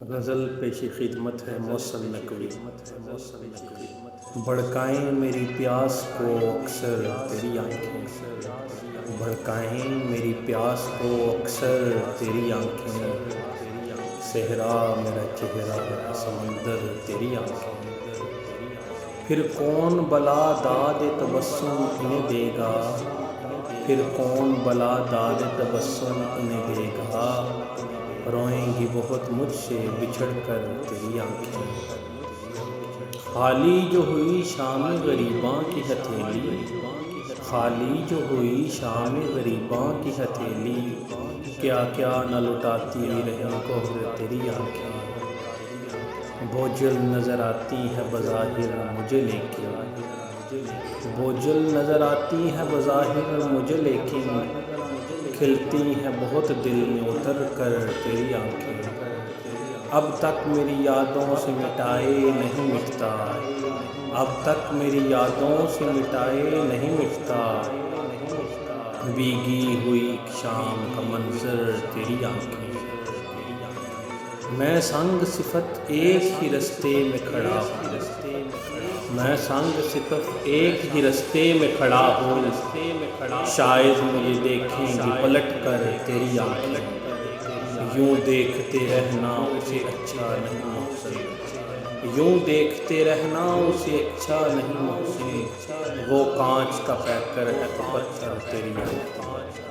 غزل پیش خدمت ہے موصل نقوی۔ بھڑکائیں میری پیاس کو اکثر تیری آنکھیں، بھڑکائیں میری پیاس کو اکثر تیری آنکھیں، صحرا میرا چہرہ سمندر تیری آنکھیں، پھر کون بلا داد تبسم انہیں دے گا، پھر کون بلا داد تبسم انہیں دے گا، روئیں گی بہت مجھ سے بچھڑ کر تیری آنکھیں۔ خالی جو ہوئی شام غریباں کی ہتھیلی، خالی جو ہوئی شام غریباں کی ہتھیلی، کیا کیا نہ لٹاتی رہیں گوہر تیری آنکھیں۔ بوجھل نظر آتی ہے بظاہر مجھے لیکن، بوجھل نظر آتی ہے بظاہر مجھے لیکن، کھلتی ہیں بہت دل میں اتر کر تیری آنکھیں۔ اب تک میری یادوں سے مٹائے نہیں مٹتا، اب تک میری یادوں سے مٹائے نہیں مٹتا، بھیگی ہوئی ایک شام کا منظر تیری آنکھیں۔ میں سنگ صفت ایک ہی رستے میں کھڑا ہوں، میں سنگ صفت ایک ہی رستے میں کھڑا ہوں، شاید مجھے دیکھیں گی پلٹ کر تیری آنکھیں۔ یوں دیکھتے رہنا اسے اچھا نہیں محسن، یوں دیکھتے رہنا اسے اچھا نہیں محسن، وہ کانچ کا پیکر ہے تو پتھر تیری آنکھیں۔